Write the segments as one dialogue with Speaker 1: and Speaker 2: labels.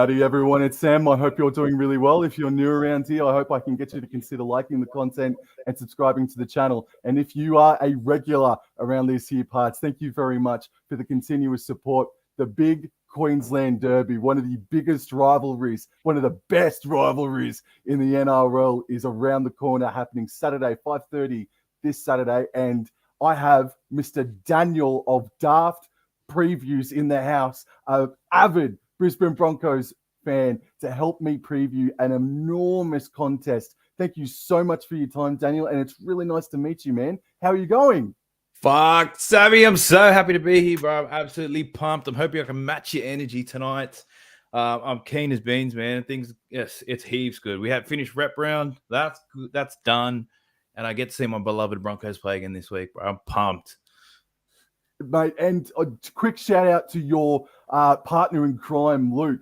Speaker 1: Howdy, everyone. It's Sam. I hope you're doing really well. If you're new around here, I hope I can get you to consider liking the content and subscribing to the channel. And if you are a regular around these here parts, thank you very much for the continuous support. The big Queensland Derby, one of the biggest rivalries, one of the best rivalries in the NRL, is around the corner, happening Saturday, 5:30 this Saturday. And I have Mr. Daniel of Daft Previews in the house, an avid Brisbane Broncos fan, to help me preview an enormous contest. Thank you so much for your time, Daniel, and it's really nice to meet you, man. How are you going?
Speaker 2: Fuck, Sammy, I'm so happy to be here, bro. I'm absolutely pumped. I'm hoping I can match your energy tonight. I'm keen as beans, man. It's heaps good. We have finished rep round. That's done. And I get to see my beloved Broncos play again this week, bro. I'm pumped.
Speaker 1: Mate, and a quick shout out to your partner in crime, Luke.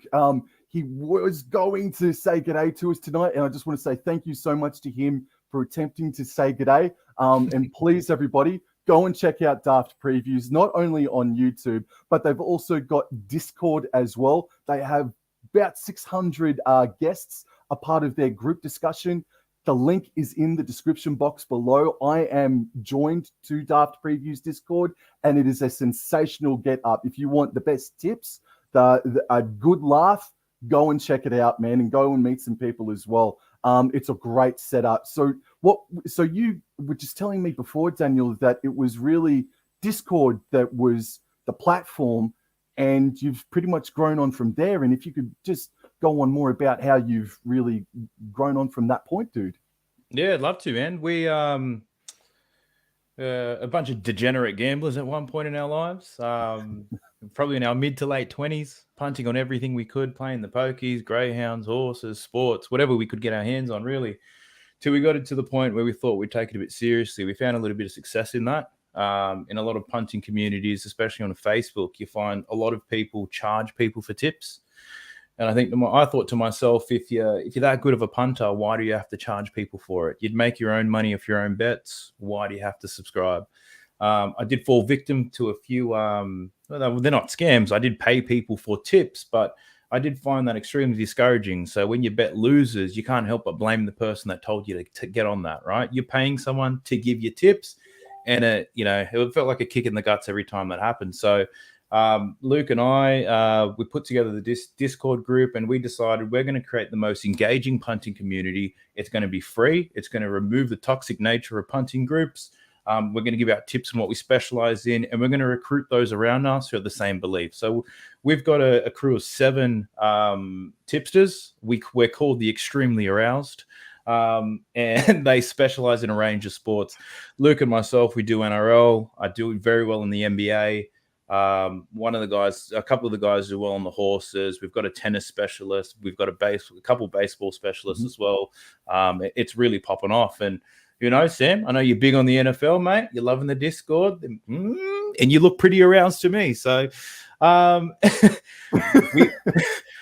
Speaker 1: He was going to say g'day to us tonight, and I just want to say thank you so much to him for attempting to say g'day. And please, everybody, go and check out Daft Previews, not only on YouTube, but they've also got Discord as well. They have about 600 guests, a part of their group discussion. The link is in the description box below. I am joined to Daft Previews Discord, and it is a sensational get up. If you want the best tips, a good laugh, go and check it out, man, and go and meet some people as well. It's a great setup. So you were just telling me before, Daniel, that it was really Discord that was the platform, and you've pretty much grown on from there. And if you could just go on more about how you've really grown on from that point, dude.
Speaker 2: Yeah, I'd love to, man. We a bunch of degenerate gamblers at one point in our lives, probably in our mid to late 20s, punting on everything we could, playing the pokies, greyhounds, horses, sports, whatever we could get our hands on, really, till we got it to the point where we thought we'd take it a bit seriously. We found a little bit of success in that. In a lot of punting communities, especially on Facebook, you find a lot of people charge people for tips. And I thought to myself, if you're that good of a punter, why do you have to charge people for it? You'd make your own money off your own bets. Why do you have to subscribe? I did fall victim to a few, they're not scams. I did pay people for tips, but I did find that extremely discouraging. So when you bet losers, you can't help but blame the person that told you to get on that, right? You're paying someone to give you tips, and it felt like a kick in the guts every time that happened. So Luke and I, we put together the Discord group, and we decided we're going to create the most engaging punting community. It's going to be free. It's going to remove the toxic nature of punting groups. We're going to give out tips on what we specialize in, and we're going to recruit those around us who have the same belief. So we've got a crew of 7 tipsters. We're called the Extremely Aroused. And they specialize in a range of sports. Luke and myself, we do NRL. I do very well in the NBA. A couple of the guys do well on the horses. We've got a tennis specialist. We've got a couple baseball specialists as well. It's really popping off. And Sam, I know you're big on the NFL, mate. You're loving the Discord, and you look pretty aroused to me. So,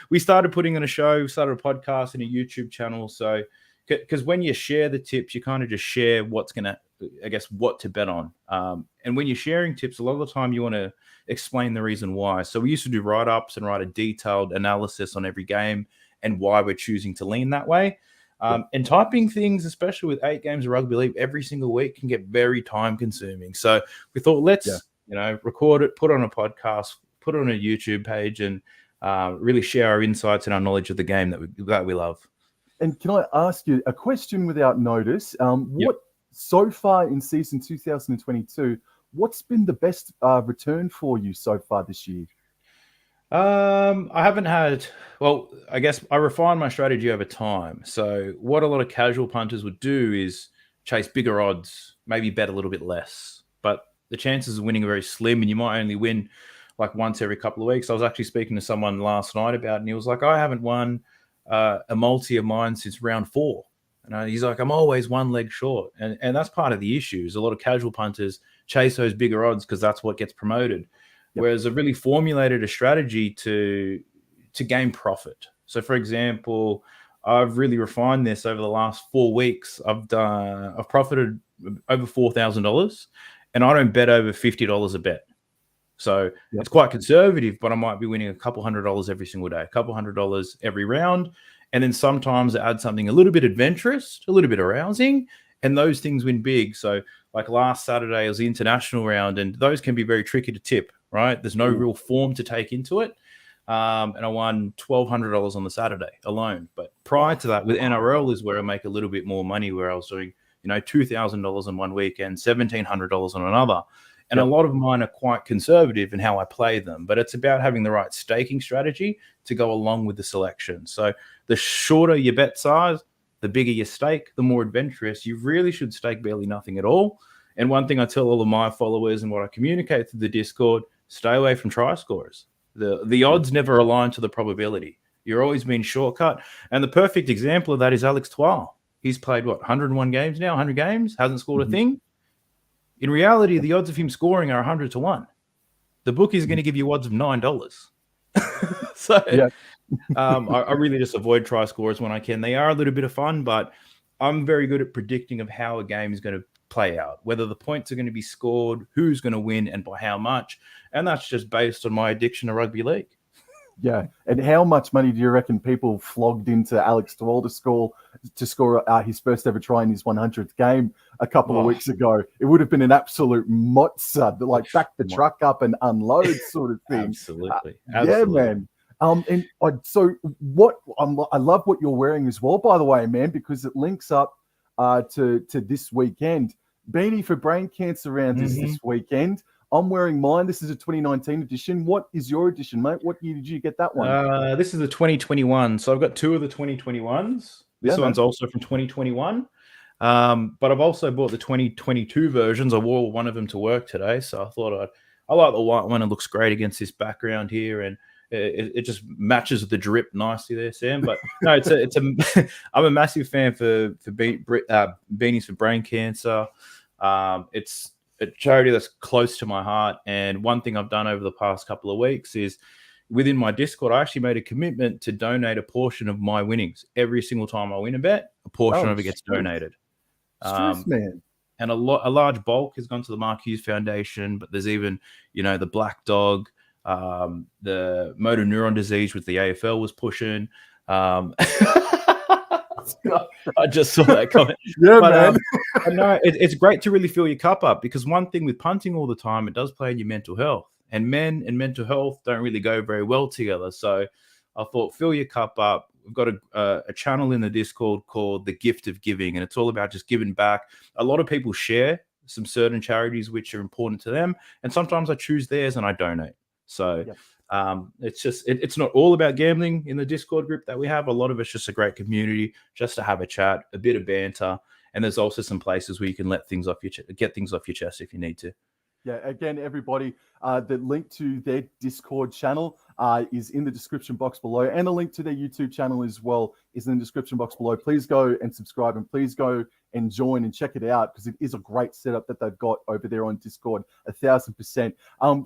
Speaker 2: we started putting on a show. We started a podcast and a YouTube channel. So, because when you share the tips, you kind of just share what to bet on. And when you're sharing tips, a lot of the time you want to explain the reason why. So we used to do write-ups and write a detailed analysis on every game and why we're choosing to lean that way. And typing things, especially with 8 games of rugby league every single week, can get very time consuming. So we thought, let's record it, put on a podcast, put it on a YouTube page, and really share our insights and our knowledge of the game that we love.
Speaker 1: And can I ask you a question without notice? What so far in season 2022, what's been the best return for you so far this year?
Speaker 2: I haven't had, I guess I refined my strategy over time. So what a lot of casual punters would do is chase bigger odds, maybe bet a little bit less, but the chances of winning are very slim, and you might only win like once every couple of weeks. I was actually speaking to someone last night about it, and he was like, I haven't won a multi of mine since round 4. And he's like, I'm always one leg short. And that's part of the issue is a lot of casual punters chase those bigger odds because that's what gets promoted. Yep. Whereas I've really formulated a strategy to gain profit. So for example, I've really refined this over the last 4 weeks. I've profited over $4,000, and I don't bet over $50 a bet. So
Speaker 1: Yep.
Speaker 2: it's quite conservative, but I might be winning a couple $100 every single day, a couple $100 every round. And then sometimes I add something a little bit adventurous, a little bit arousing, and those things win big. So like last Saturday was the international round, and those can be very tricky to tip, right? There's no real form to take into it. And I won $1,200 on the Saturday alone. But prior to that, with NRL is where I make a little bit more money, where I was doing, $2,000 in one week and $1,700 on another. And a lot of mine are quite conservative in how I play them, but it's about having the right staking strategy to go along with the selection. So the shorter your bet size, the bigger your stake, the more adventurous. You really should stake barely nothing at all. And one thing I tell all of my followers and what I communicate through the Discord, stay away from try scorers. The odds never align to the probability. You're always being shortcut. And the perfect example of that is Alex Twal. He's played, 101 games now, 100 games, hasn't scored a thing. In reality, the odds of him scoring are 100 to 1. The bookies are going to give you odds of $9. So I really just avoid try scorers when I can. They are a little bit of fun, but I'm very good at predicting of how a game is going to play out, whether the points are going to be scored, who's going to win, and by how much. And that's just based on my addiction to rugby league.
Speaker 1: Yeah. And how much money do you reckon people flogged into Alex Twal to score his first ever try in his 100th game a couple of weeks ago? It would have been an absolute mozza, like back the truck up and unload sort of thing.
Speaker 2: Absolutely.
Speaker 1: Yeah, man. I love what you're wearing as well, by the way, man, because it links up to this weekend. Beanie for Brain Cancer Round is this weekend. I'm wearing mine. This is a 2019 edition. What is your edition, mate? What year did you get that one?
Speaker 2: This is the 2021. So I've got two of the 2021s. This one's also from 2021. But I've also bought the 2022 versions. I wore one of them to work today. So I thought I like the white one. It looks great against this background here. And it just matches the drip nicely there, Sam. But no, I'm a massive fan for Beanies for Brain Cancer. It's a charity that's close to my heart. And one thing I've done over the past couple of weeks is within my Discord, I actually made a commitment to donate a portion of my winnings. Every single time I win a bet, a portion of it gets donated.
Speaker 1: Man.
Speaker 2: And a large bulk has gone to the Mark Hughes Foundation, but there's even, the Black Dog, the motor neuron disease, which the AFL was pushing. I just saw that comment.
Speaker 1: Man.
Speaker 2: No, it's great to really fill your cup up, because one thing with punting all the time, it does play in your mental health. And men and mental health don't really go very well together. So I thought, fill your cup up. We've got a channel in the Discord called The Gift of Giving, and it's all about just giving back. A lot of people share some certain charities which are important to them, and sometimes I choose theirs and I donate. So it's not all about gambling in the Discord group that we have. A lot of it's just a great community, just to have a chat, a bit of banter, and there's also some places where you can get things off your chest if you need to.
Speaker 1: Yeah, again, everybody, the link to their Discord channel is in the description box below, and a link to their YouTube channel as well is in the description box below. Please go and subscribe, and please go and join and check it out, because it is a great setup that they've got over there on Discord, 1,000%.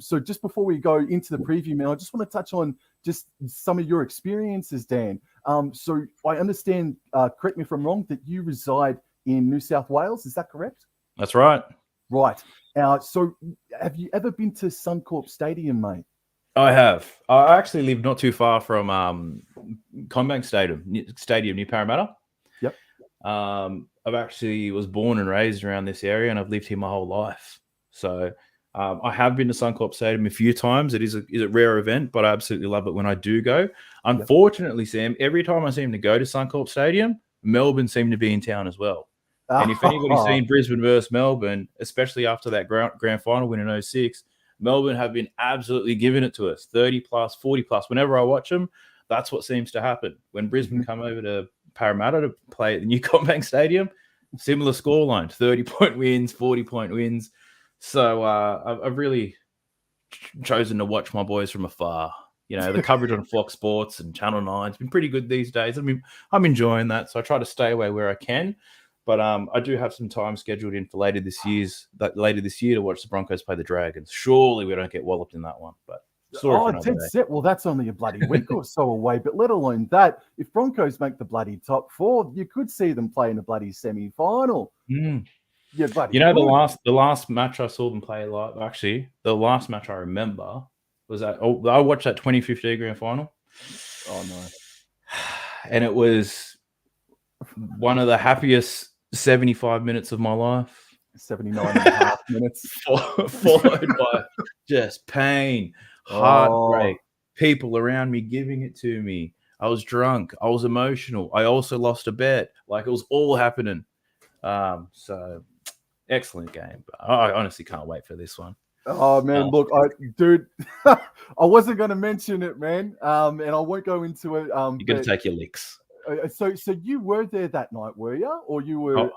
Speaker 1: So just before we go into the preview, man, I just want to touch on just some of your experiences, Dan. So I understand, correct me if I'm wrong, that you reside in New South Wales. Is that correct?
Speaker 2: That's right.
Speaker 1: Right. So have you ever been to Suncorp Stadium, mate?
Speaker 2: I have. I actually live not too far from Combank Stadium near Parramatta.
Speaker 1: Yep.
Speaker 2: I've actually was born and raised around this area, and I've lived here my whole life. So I have been to Suncorp Stadium a few times. It is a rare event, but I absolutely love it when I do go. Unfortunately, Sam, every time I seem to go to Suncorp Stadium, Melbourne seem to be in town as well. And if anybody's seen Brisbane versus Melbourne, especially after that grand final win in 2006, Melbourne have been absolutely giving it to us, 30 plus, 40 plus. Whenever I watch them, that's what seems to happen. When Brisbane come over to Parramatta to play at the new Combank Stadium, similar scoreline, 30-point wins, 40-point wins. So I've really chosen to watch my boys from afar. The coverage on Fox Sports and Channel 9 has been pretty good these days. I mean, I'm enjoying that, so I try to stay away where I can. But I do have some time scheduled in for later this year to watch the Broncos play the Dragons. Surely we don't get walloped in that one. But
Speaker 1: dead set. Well, that's only a bloody week or so away. But let alone that, if Broncos make the bloody top four, you could see them play in a bloody semi-final. Yeah, buddy.
Speaker 2: You know, the last match I saw them play live, actually, the last match I remember was I watched that 2015 grand final.
Speaker 1: Oh, no.
Speaker 2: And it was one of the happiest 75 minutes of my life.
Speaker 1: 79 and a half minutes.
Speaker 2: Followed by just pain, heartbreak, people around me giving it to me. I was drunk. I was emotional. I also lost a bet. Like, it was all happening. So excellent game. But I honestly can't wait for this one.
Speaker 1: Oh man, look, dude, I wasn't going to mention it, man, and I won't go into it.
Speaker 2: You're going to take your licks.
Speaker 1: So you were there that night, were you, or you were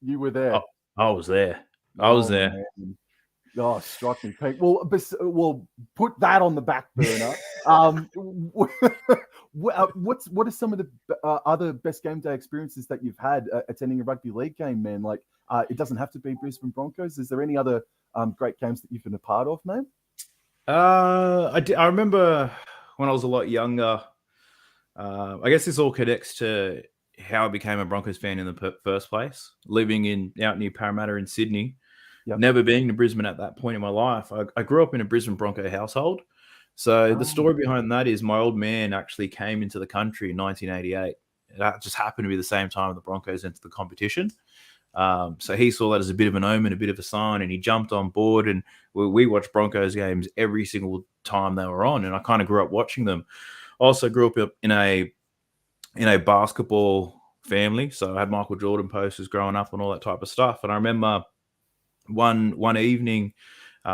Speaker 1: you were there?
Speaker 2: I was there. I was there.
Speaker 1: Man. Oh, strike me pink. Well, put that on the back burner. What are some of the other best game day experiences that you've had attending a rugby league game, man? Like, it doesn't have to be Brisbane Broncos. Is there any other great games that you've been a part of, man?
Speaker 2: I remember when I was a lot younger. I guess this all connects to how I became a Broncos fan in the first place. Living out near Parramatta in Sydney, never being to Brisbane at that point in my life. I grew up in a Brisbane Bronco household. So the story behind that is my old man actually came into the country in 1988. That just happened to be the same time the Broncos entered the competition. So he saw that as a bit of an omen, a bit of a sign, and he jumped on board. And we watched Broncos games every single time they were on, and I kind of grew up watching them. Also grew up in a basketball family, so I had Michael Jordan posters growing up and all that type of stuff. And I remember one evening,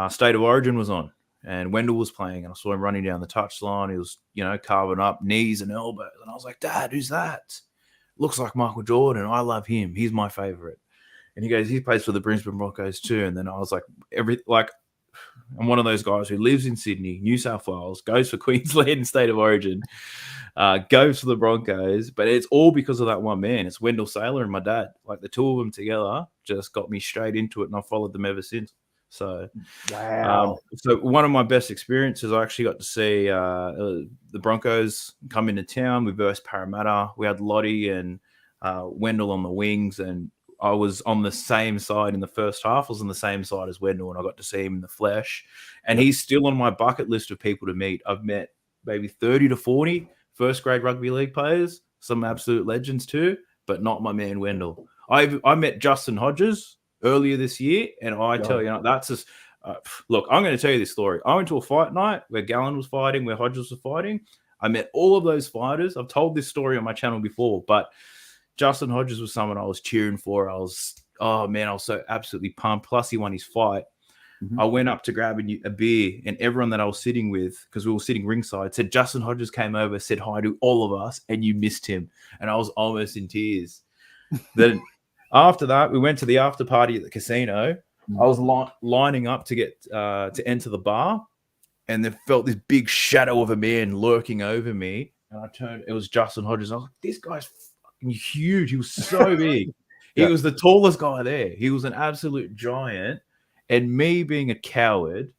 Speaker 2: State of Origin was on, and Wendell was playing, and I saw him running down the touchline. He was, carving up knees and elbows, and I was like, "Dad, who's that? Looks like Michael Jordan. I love him. He's my favorite." And he goes, "He plays for the Brisbane Broncos too." And then I was like, I'm one of those guys who lives in Sydney, New South Wales, goes for Queensland and State of Origin, goes for the Broncos, but it's all because of that one man. It's Wendell Saylor and my dad. Like, the two of them together just got me straight into it, and I've followed them ever since. So,
Speaker 1: wow.
Speaker 2: So one of my best experiences, I actually got to see the Broncos come into town. We versed Parramatta. We had Lottie and Wendell on the wings, and I was on the same side in the first half. I was on the same side as Wendell, and I got to see him in the flesh. And he's still on my bucket list of people to meet. I've met maybe 30 to 40 first-grade rugby league players, some absolute legends too, but not my man Wendell. I met Justin Hodges earlier this year, and tell you, that's just look, I'm going to tell you this story. I went to a fight night where Gallen was fighting, where Hodges was fighting. I met all of those fighters. I've told this story on my channel before, but Justin Hodges was someone I was cheering for. I was so absolutely pumped. Plus, he won his fight. Mm-hmm. I went up to grab a beer, and everyone that I was sitting with, because we were sitting ringside, said Justin Hodges came over, said hi to all of us, and you missed him. And I was almost in tears. Then after that, we went to the after party at the casino. Mm-hmm. I was lining up to get to enter the bar, and there felt this big shadow of a man lurking over me. And I turned. It was Justin Hodges. I was like, "This guy's huge." He was so big. He was the tallest guy there. He was an absolute giant. And me being a coward,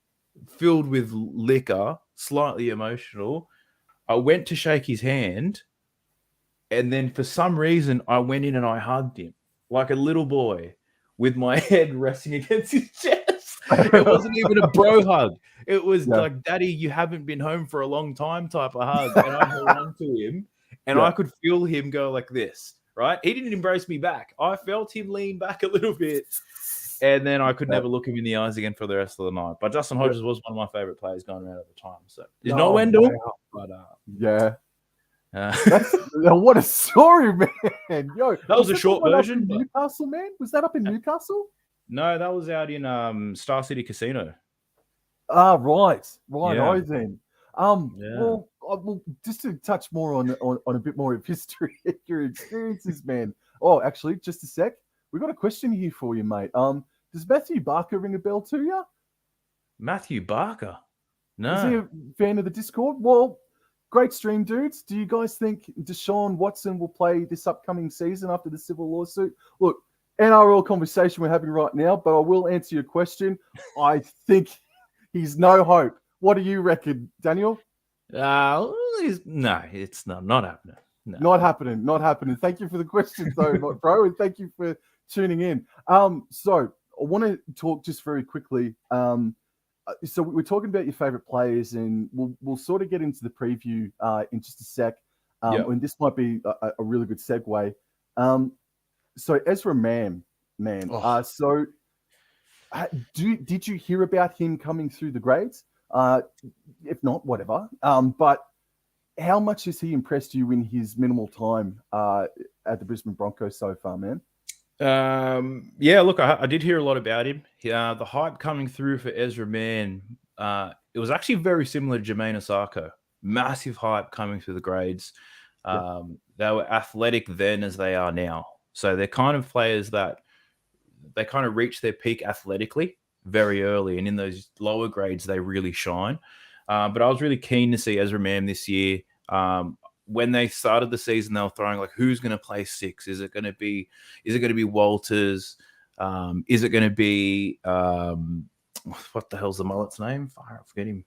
Speaker 2: filled with liquor, slightly emotional, I went to shake his hand. And then for some reason, I went in and I hugged him like a little boy with my head resting against his chest. It wasn't even a bro hug. It was like, "Daddy, you haven't been home for a long time" type of hug. And I held on to him. And I could feel him go like this, right? He didn't embrace me back. I felt him lean back a little bit. And then I could never look him in the eyes again for the rest of the night. But Justin Hodges was one of my favorite players going around at the time. So he's not Wendell.
Speaker 1: Wow. But what a story, man. Yo,
Speaker 2: that was a short version.
Speaker 1: Newcastle, man? Was that up in Newcastle?
Speaker 2: No, that was out in Star City Casino.
Speaker 1: Right.
Speaker 2: Yeah.
Speaker 1: Then. Well, just to touch more on a bit more of history, your experiences, man. Oh, actually, just a sec. We got a question here for you, mate. Does Matthew Barker ring a bell to you?
Speaker 2: Matthew Barker? No.
Speaker 1: Is he a fan of the Discord? Well, great stream, dudes. Do you guys think Deshaun Watson will play this upcoming season after the civil lawsuit? Look, NRL conversation we're having right now, but I will answer your question. I think he's no hope. What do you reckon, Daniel?
Speaker 2: No, it's not happening. No.
Speaker 1: Not happening. Thank you for the question, though, bro, and thank you for tuning in. So I want to talk just very quickly. So we're talking about your favorite players, and we'll sort of get into the preview in just a sec.
Speaker 2: Yeah.
Speaker 1: And this might be a really good segue. So Ezra man.
Speaker 2: Oh.
Speaker 1: So did you hear about him coming through the grades? If not, whatever. But how much has he impressed you in his minimal time at the Brisbane Broncos so far, man?
Speaker 2: Yeah, look, I did hear a lot about him. The hype coming through for Ezra Mann, it was actually very similar to Jermaine Osako. Massive hype coming through the grades. They were athletic then as they are now. So they're kind of players that they kind of reach their peak athletically very early, and in those lower grades they really shine. But I was really keen to see Ezra Mann this year. When they started the season, they were throwing like, who's going to play six? Is it going to be Walters? Is it going to be what the hell's the mullet's name? I forget him.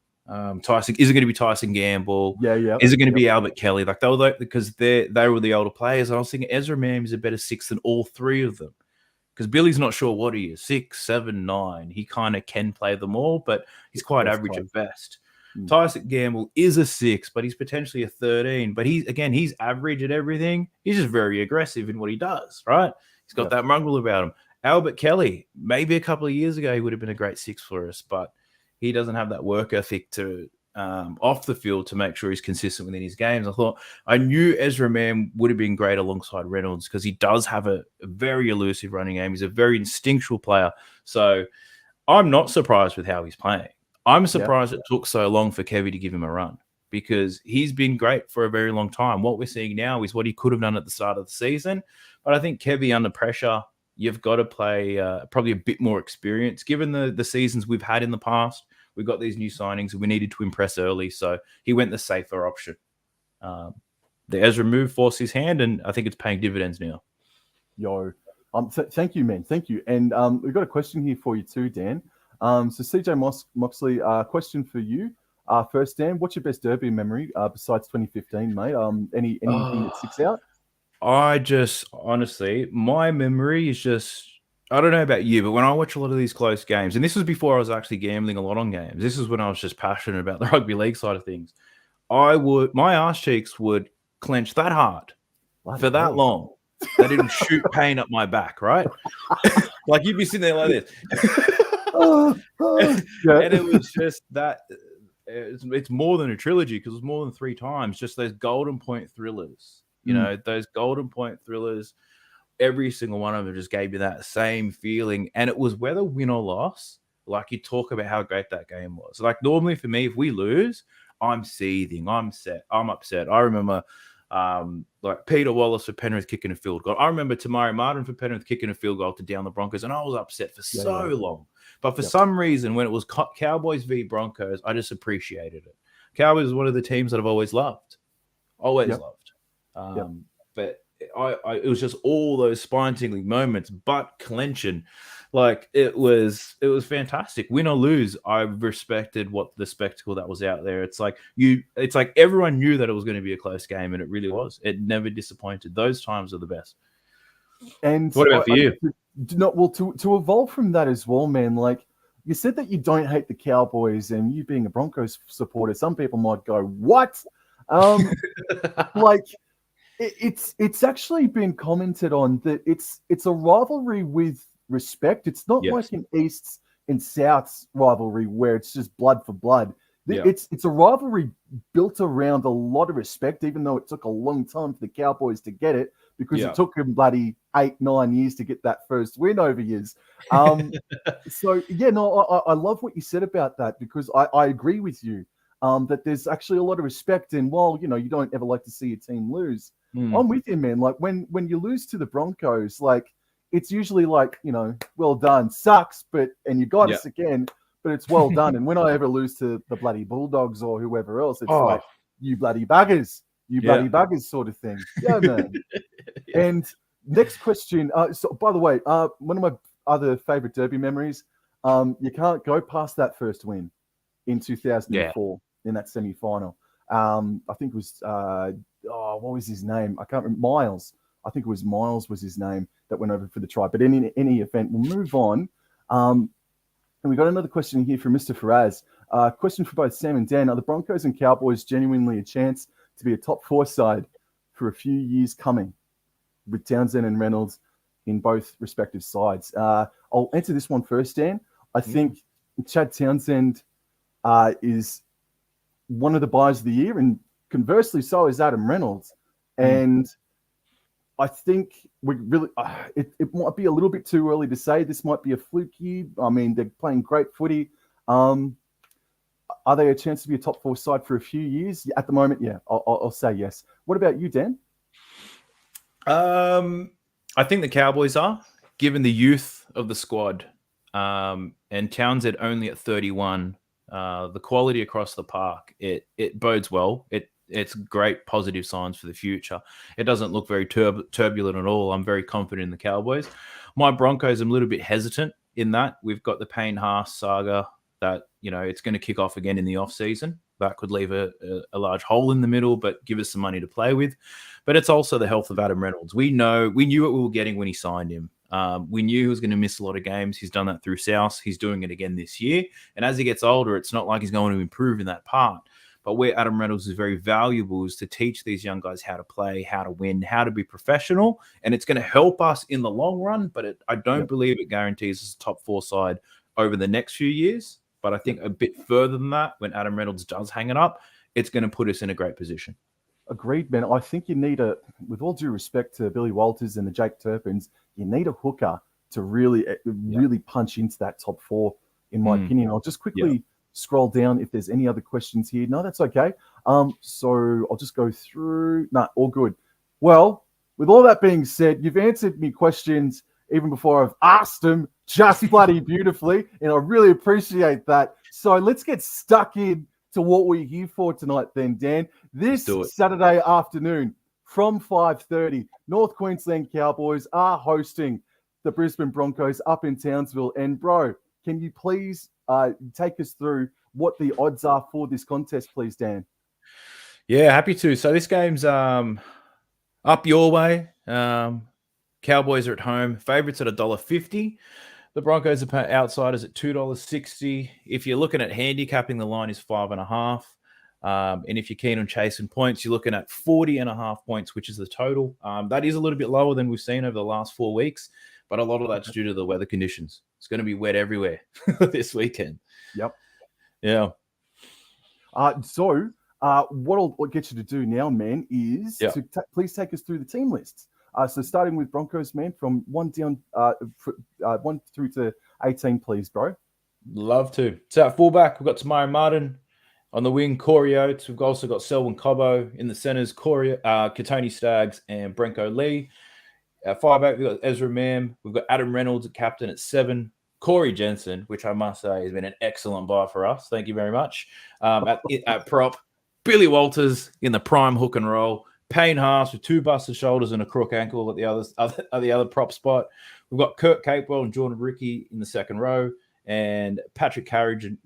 Speaker 2: Tyson. Is it going to be Tyson Gamble?
Speaker 1: Yeah.
Speaker 2: Is it going to be Albert Kelly? Like because they were the older players. And I was thinking Ezra Mann is a better six than all three of them. Because Billy's not sure what he is, 6, 7, 9. He kind of can play them all, but he's quite average at best. Tyson Gamble is a 6, but he's potentially a 13. But he's average at everything. He's just very aggressive in what he does, right? He's got that mongrel about him. Albert Kelly, maybe a couple of years ago, he would have been a great 6 for us, but he doesn't have that work ethic to off the field to make sure he's consistent within his games. I knew Ezra Mann would have been great alongside Reynolds because he does have a very elusive running game. He's a very instinctual player. So I'm not surprised with how he's playing. I'm surprised it took so long for Kevy to give him a run because he's been great for a very long time. What we're seeing now is what he could have done at the start of the season. But I think Kevy under pressure, you've got to play probably a bit more experience. Given the seasons we've had in the past, we've got these new signings and we needed to impress early. So he went the safer option. The Ezra move forced his hand, and I think it's paying dividends now.
Speaker 1: Thank you, man. Thank you. And we've got a question here for you too, Dan. So CJ Moxley, question for you. First, Dan, what's your best derby memory besides 2015, mate? Anything that sticks out?
Speaker 2: Honestly, my memory is just, I don't know about you, but when I watch a lot of these close games, and this was before I was actually gambling a lot on games, this is when I was just passionate about the rugby league side of things. My arse cheeks would clench that hard for that long. They didn't shoot pain up my back, right? Like you'd be sitting there like this. And it was just that it's more than a trilogy because it's more than 3 times. Just those golden point thrillers, those golden point thrillers. Every single one of them just gave you that same feeling, and it was whether win or loss. Like you talk about how great that game was. Like normally for me, if we lose, I'm seething, I'm upset. I remember like Peter Wallace for Penrith kicking a field goal. I remember Tamari Martin for Penrith kicking a field goal to down the Broncos, and I was upset for so long. But for some reason, when it was Cowboys v Broncos, I just appreciated it. Cowboys is one of the teams that I've always loved. But it was just all those spine-tingling moments, butt clenching. Like it was fantastic. Win or lose, I respected what the spectacle that was out there. It's like everyone knew that it was going to be a close game, and it really was. It never disappointed. Those times are the best.
Speaker 1: And
Speaker 2: what about for you?
Speaker 1: To evolve from that as well, man. Like you said that you don't hate the Cowboys, and you being a Broncos supporter, some people might go, "What?" Like it's actually been commented on that it's a rivalry with respect. It's not like an Easts and Souths rivalry where it's just blood for blood. It's a rivalry built around a lot of respect, even though it took a long time for the Cowboys to get it because it took them bloody 8-9 years to get that first win over years. So I love what you said about that because I agree with you that there's actually a lot of respect. And while you don't ever like to see a team lose, I'm with you, man. Like when you lose to the Broncos, like it's usually like, well done, sucks, and you got us again, but it's well done. And when I ever lose to the bloody Bulldogs or whoever else, it's like, you bloody buggers, bloody buggers sort of thing. Yeah, man. And next question. So by the way, one of my other favorite derby memories, you can't go past that first win in 2004 in that semi-final. I think it was, what was his name? I can't remember. Miles. I think it was Miles was his name that went over for the try. But in any event, we'll move on. And we got another question here from Mr. Faraz. Question for both Sam and Dan. Are the Broncos and Cowboys genuinely a chance to be a top 4 side for a few years coming with Townsend and Reynolds in both respective sides? I'll answer this one first, Dan. I think Chad Townsend is one of the buys of the year, and conversely, so is Adam Reynolds. And I think we really, it might be a little bit too early to say this might be a fluky. I mean, they're playing great footy. Are they a chance to be a top 4 side for a few years? At the moment, yeah, I'll say yes. What about you, Dan?
Speaker 2: I think the Cowboys are, given the youth of the squad, and Townsend only at 31. The quality across the park, it bodes well. It's great positive signs for the future. It doesn't look very turbulent at all. I'm very confident in the Cowboys. My Broncos, I'm a little bit hesitant in that. We've got the Payne Haas saga that, it's going to kick off again in the off season. That could leave a large hole in the middle, but give us some money to play with. But it's also the health of Adam Reynolds. We knew what we were getting when he signed him. We knew he was going to miss a lot of games. He's done that through South. He's doing it again this year. And as he gets older, it's not like he's going to improve in that part. But where Adam Reynolds is very valuable is to teach these young guys how to play, how to win, how to be professional. And it's going to help us in the long run, but I don't believe it guarantees us a top 4 side over the next few years. But I think a bit further than that, when Adam Reynolds does hang it up, it's going to put us in a great position.
Speaker 1: Agreed, man. I think you need with all due respect to Billy Walters and the Jake Turpins, you need a hooker to really punch into that top 4, in my opinion. I'll just quickly scroll down if there's any other questions here. No, that's okay. So I'll just go through. No, all good. Well, with all that being said, you've answered me questions even before I've asked them just bloody beautifully, and I really appreciate that. So let's get stuck in to what we're here for tonight then, Dan. This Saturday afternoon from 5:30, North Queensland Cowboys are hosting the Brisbane Broncos up in Townsville. And bro, can you please take us through what the odds are for this contest, please, Dan?
Speaker 2: Yeah, happy to. So this game's up your way. Cowboys are at home. Favourites at $1.50. The Broncos are outsiders at $2.60. If you're looking at handicapping, the line is 5.5. And if you're keen on chasing points, you're looking at 40.5 points, which is the total. That is a little bit lower than we've seen over the last 4 weeks, but a lot of that's due to the weather conditions. It's going to be wet everywhere this weekend.
Speaker 1: Yep.
Speaker 2: Yeah.
Speaker 1: So what I'll get you to do now, man, is to please take us through the team lists. So starting with Broncos, man, from 1 down, 1 through to 18, please, bro.
Speaker 2: Love to. So at fullback, we've got Tamari Martin. On the wing, Corey Oates. We've also got Selwyn Cobbo. In the centres, Katoni Staggs and Brenko Lee. At 5'8", we've got Ezra Mam. We've got Adam Reynolds at captain at 7. Corey Jensen, which I must say has been an excellent buy for us. Thank you very much. At prop, Billy Walters in the prime hook and roll. Payne Haas with 2 busted shoulders and a crook ankle at the other prop spot. We've got Kurt Capewell and Jordan Ricky in the second row, and Patrick Carrigan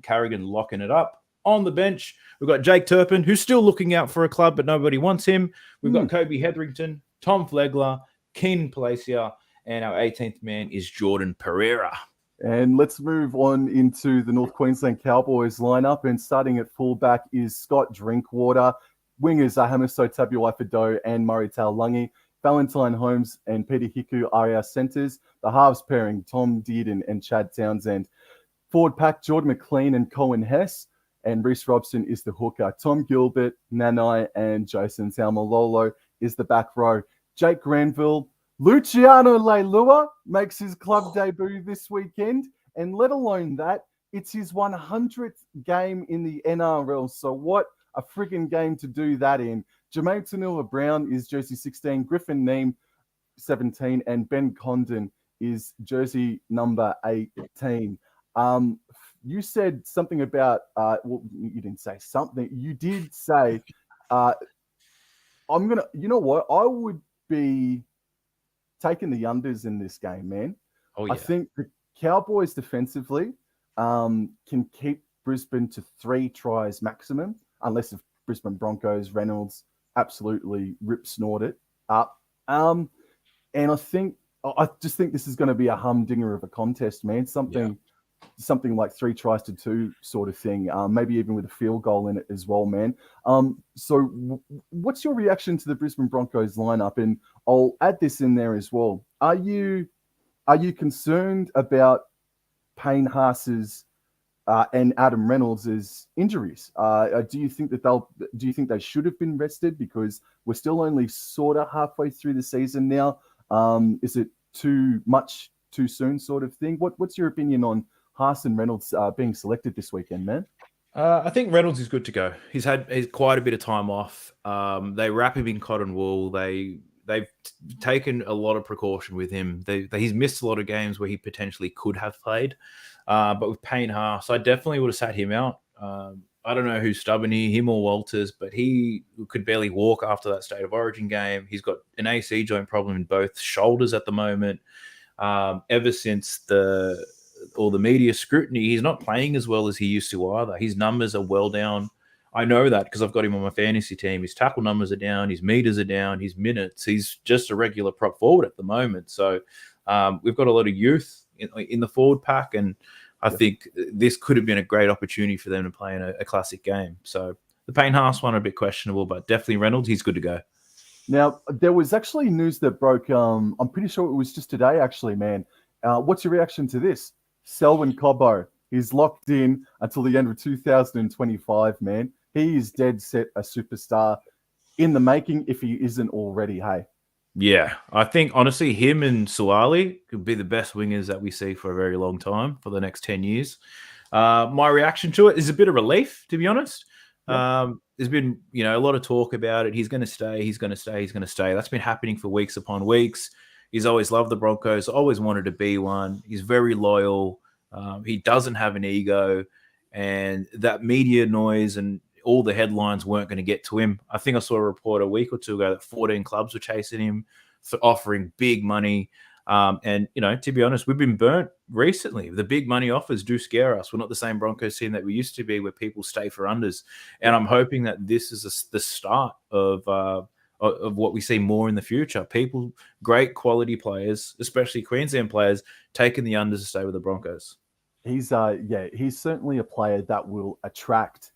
Speaker 2: locking it up. On the bench, we've got Jake Turpin, who's still looking out for a club, but nobody wants him. We've got Kobe Hetherington, Tom Flegler, Keenan Palacia, and our 18th man is Jordan Pereira.
Speaker 1: And let's move on into the North Queensland Cowboys lineup. And starting at fullback is Scott Drinkwater. Wingers are Hamiso Tabuai-Fidow and Murray Taulagi. Valentine Holmes and Peter Hiku are our centres. The halves pairing, Tom Dearden and Chad Townsend. Forward pack, Jordan McLean and Cohen Hess. And Reece Robson is the hooker. Tom Gilbert, Nanai, and Jason Taumalolo is the back row. Jake Granville, Luciano Leilua makes his club debut this weekend. And let alone that, it's his 100th game in the NRL. So what a friggin' game to do that in. Jermaine Tanua-Brown is jersey 16, Griffin Neem 17, and Ben Condon is jersey number 18. You said something about, well, you didn't say something. You did say, you know what? I would be taking the unders in this game, man.
Speaker 2: Oh, yeah.
Speaker 1: I think the Cowboys defensively can keep Brisbane to 3 tries maximum, unless if Brisbane Broncos, Reynolds absolutely snort it up. And I just think this is going to be a humdinger of a contest, man.
Speaker 2: Yeah.
Speaker 1: Something like 3-2 sort of thing, maybe even with a field goal in it as well, man. What's your reaction to the Brisbane Broncos lineup? And I'll add this in there as well. Are you concerned about Payne Haas's and Adam Reynolds' injuries? Do you think they should have been rested, because we're still only sort of halfway through the season now? Is it too much too soon, sort of thing? What's your opinion on Haas and Reynolds being selected this weekend, man?
Speaker 2: I think Reynolds is good to go. He's quite a bit of time off. They wrap him in cotton wool. They've taken a lot of precaution with him. He's missed a lot of games where he potentially could have played. But with Payne Haas, I definitely would have sat him out. I don't know who's stubborn here, him or Walters, but he could barely walk after that State of Origin game. He's got an AC joint problem in both shoulders at the moment. Ever since all the media scrutiny, he's not playing as well as he used to either. His numbers are well down. I know that because I've got him on my fantasy team. His tackle numbers are down, his meters are down, his minutes. He's just a regular prop forward at the moment. So we've got a lot of youth in the forward pack, and I think this could have been a great opportunity for them to play in a classic game. So the Payne Haas one are a bit questionable, but definitely Reynolds, he's good to go.
Speaker 1: Now, there was actually news that broke, I'm pretty sure it was just today, actually, man. What's your reaction to this? Selwyn Cobbo, he's locked in until the end of 2025, man. He is dead set a superstar in the making, if he isn't already, hey?
Speaker 2: Yeah, I think, honestly, him and Suwali could be the best wingers that we see for a very long time, for the next 10 years. My reaction to it is a bit of relief, to be honest. Yeah. There's been, a lot of talk about it. He's going to stay. He's going to stay. He's going to stay. That's been happening for weeks upon weeks. He's always loved the Broncos, always wanted to be one. He's very loyal. He doesn't have an ego. And that media noise and all the headlines weren't going to get to him. I think I saw a report a week or two ago that 14 clubs were chasing him for offering big money. And, to be honest, we've been burnt recently. The big money offers do scare us. We're not the same Broncos team that we used to be, where people stay for unders. And I'm hoping that this is the start of what we see more in the future. People, great quality players, especially Queensland players, taking the unders to stay with the Broncos.
Speaker 1: He's certainly a player that will attract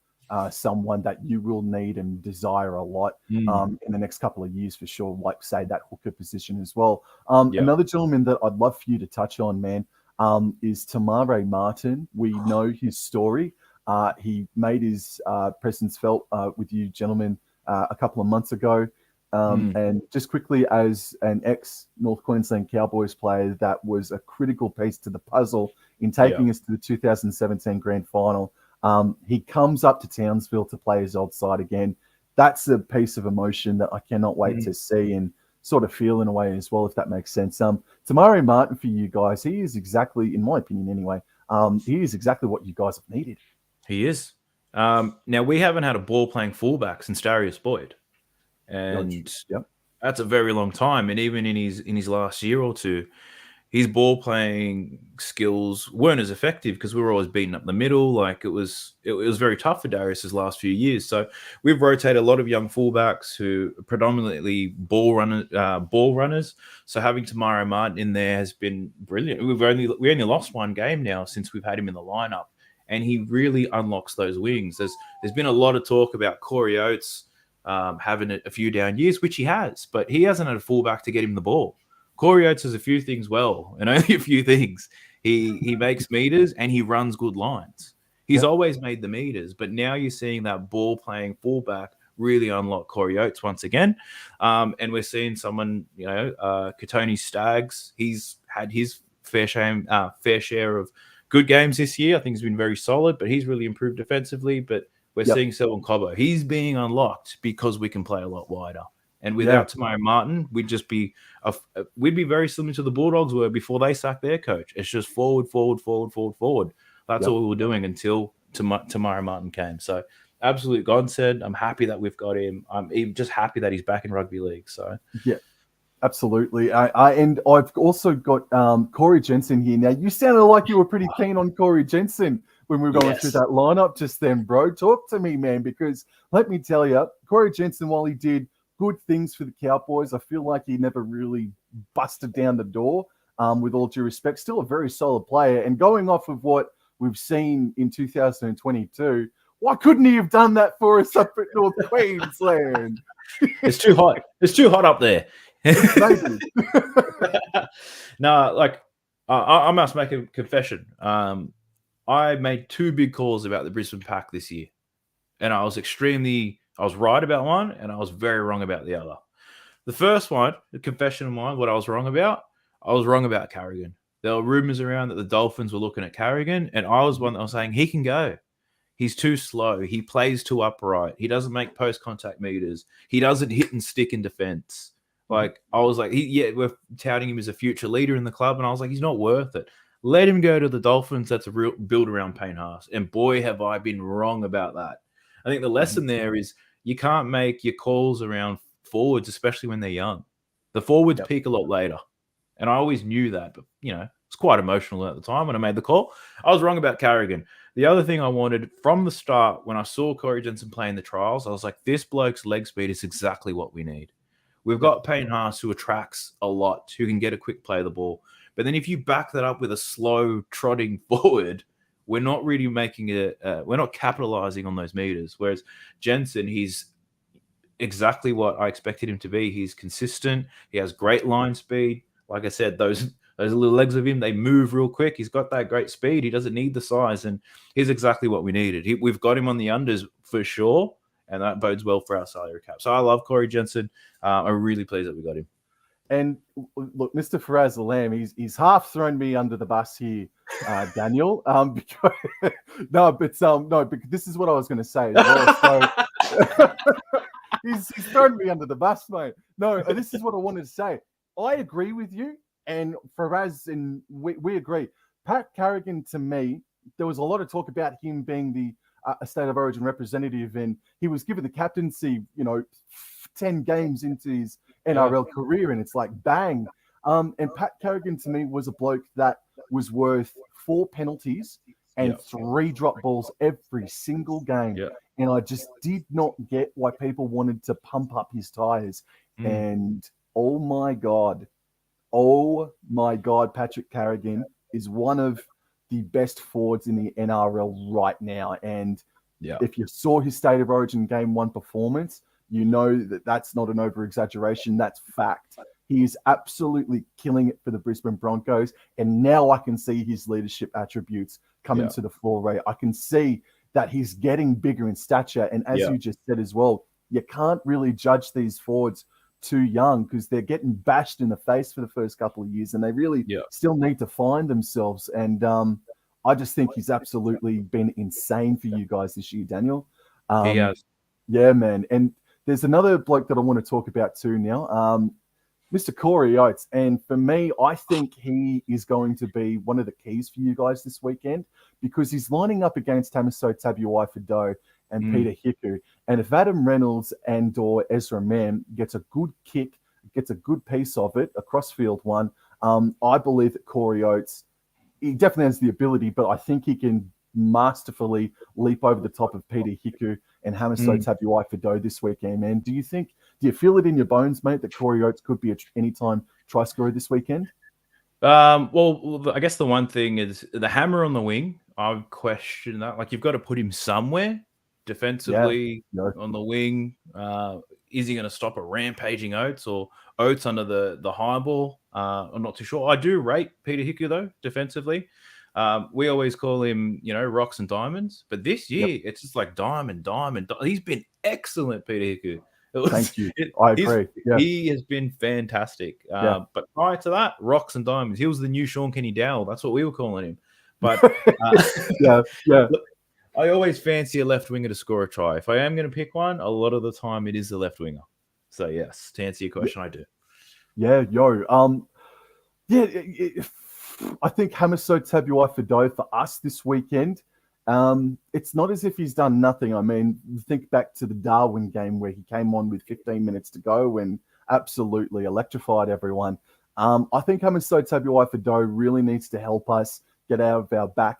Speaker 1: someone that you will need and desire a lot in the next couple of years for sure, like, say, that hooker position as well. Another gentleman that I'd love for you to touch on, man, is Tamare Martin. We know his story. He made his presence felt with you gentlemen a couple of months ago. And just quickly, as an ex-North Queensland Cowboys player, that was a critical piece to the puzzle in taking us to the 2017 grand final. He comes up to Townsville to play his old side again. That's a piece of emotion that I cannot wait to see and sort of feel in a way as well, if that makes sense. Tamare Martin, for you guys, he is exactly, in my opinion anyway, he is exactly what you guys have needed.
Speaker 2: He is. Now, we haven't had a ball-playing fullback since Darius Boyd. And that's a very long time. And even in his last year or two, his ball playing skills weren't as effective because we were always beating up the middle. Like, it was very tough for Darius's last few years. So we've rotated a lot of young fullbacks who are predominantly ball runners. So having Tamare Martin in there has been brilliant. We only lost one game now since we've had him in the lineup, and he really unlocks those wings. There's been a lot of talk about Corey Oates having a few down years, which he has, but he hasn't had a fullback to get him the ball. Corey Oates has a few things well, and only a few things. He makes meters and he runs good lines. He's always made the meters, but now you're seeing that ball-playing fullback really unlock Corey Oates once again. And we're seeing someone, Katoni Staggs. He's had his fair share of good games this year. I think he's been very solid, but he's really improved defensively. But we're seeing Selwyn Cobbo. He's being unlocked because we can play a lot wider. And without Tamare Martin, we'd be very similar to the Bulldogs were before they sacked their coach. It's just forward. That's all we were doing until Tamare Martin came. So absolute godsend. I'm happy that we've got him. I'm just happy that he's back in rugby league. So
Speaker 1: yeah, absolutely. And I've also got Corey Jensen here. Now, you sounded like you were pretty keen on Corey Jensen when we were going through that lineup just then, bro. Talk to me, man, because let me tell you, Corey Jensen, while he did good things for the Cowboys. I feel like he never really busted down the door, with all due respect. Still a very solid player. And going off of what we've seen in 2022, why couldn't he have done that for us up at North Queensland?
Speaker 2: It's too hot. It's too hot up there.
Speaker 1: Maybe.
Speaker 2: No, like I must make a confession. I made 2 big calls about the Brisbane Pack this year, and I was right about one, and I was very wrong about the other. The first one, the confession of mine, what I was wrong about Carrigan. There were rumors around that the Dolphins were looking at Carrigan, and I was one that was saying he can go. He's too slow. He plays too upright. He doesn't make post-contact meters. He doesn't hit and stick in defense. Like, I was like, we're touting him as a future leader in the club, and I was like, he's not worth it. Let him go to the Dolphins. That's a real build around Payne Haas. And boy, have I been wrong about that. I think the lesson there is you can't make your calls around forwards, especially when they're young. The forwards peak a lot later. And I always knew that, but, it's quite emotional at the time when I made the call. I was wrong about Carrigan. The other thing I wanted from the start, when I saw Corey Jensen playing the trials, I was like, this bloke's leg speed is exactly what we need. We've got Payne Haas, who attracts a lot, who can get a quick play of the ball. But then if you back that up with a slow trotting forward, we're not really making it, we're not capitalizing on those meters. Whereas Jensen, he's exactly what I expected him to be. He's consistent. He has great line speed. Like I said, those little legs of him, they move real quick. He's got that great speed. He doesn't need the size, and he's exactly what we needed. We've got him on the unders for sure, and that bodes well for our salary cap. So I love Corey Jensen. I'm really pleased that we got him.
Speaker 1: And look, Mr. Faraz Alam, he's half thrown me under the bus here, Daniel. Because because this is what I was going to say as well. So he's thrown me under the bus, mate. No, this is what I wanted to say. I agree with you, and Faraz, and we agree. Pat Carrigan, to me, there was a lot of talk about him being the a State of Origin representative, and he was given the captaincy, 10 games into his NRL career, and it's like bang. And Pat Carrigan to me was a bloke that was worth 4 penalties and 3 drop balls every single game. And I just did not get why people wanted to pump up his tires. And oh my God, Patrick Carrigan is one of the best forwards in the NRL right now. And if you saw his State of Origin Game 1 performance, you know that that's not an over-exaggeration. That's fact. He is absolutely killing it for the Brisbane Broncos. And now I can see his leadership attributes coming to the fore, Ray. I can see that he's getting bigger in stature. And as you just said as well, you can't really judge these forwards too young because they're getting bashed in the face for the first couple of years, and they really still need to find themselves. And I just think he's absolutely been insane for you guys this year, Daniel.
Speaker 2: He has.
Speaker 1: Yeah, man. And there's another bloke that I want to talk about too now, Mr. Corey Oates. And for me, I think he is going to be one of the keys for you guys this weekend because he's lining up against Tamiso Tabuai-Fidow and Peter Hiku. And if Adam Reynolds and or Ezra Mann gets a good kick, gets a good piece of it across field one, I believe that Corey Oates, he definitely has the ability, but I think he can masterfully leap over the top of Peter Hiku and Hamiso Tabuai-Fidow this weekend, man. Do you feel it in your bones, mate, that Corey Oates could be an anytime try scorer this weekend?
Speaker 2: Well, I guess the one thing is the hammer on the wing. I would question that. Like, you've got to put him somewhere defensively on the wing. Is he going to stop a rampaging Oates or Oates under the high ball? I'm not too sure. I do rate Peter Hiku, though, defensively. We always call him, rocks and diamonds. But this year, it's just like diamond. He's been excellent, Peter Hiku.
Speaker 1: Thank you. I agree.
Speaker 2: He has been fantastic. But prior to that, rocks and diamonds. He was the new Sean Kenny Dowell. That's what we were calling him. But I always fancy a left winger to score a try. If I am going to pick one, a lot of the time it is the left winger. So yes, to answer your question, I do.
Speaker 1: I think Hamiso Tabuai-Fidow for us this weekend. It's not as if he's done nothing. I mean, think back to the Darwin game where he came on with 15 minutes to go and absolutely electrified everyone. I think Hamiso Tabuai-Fidow really needs to help us get out of our back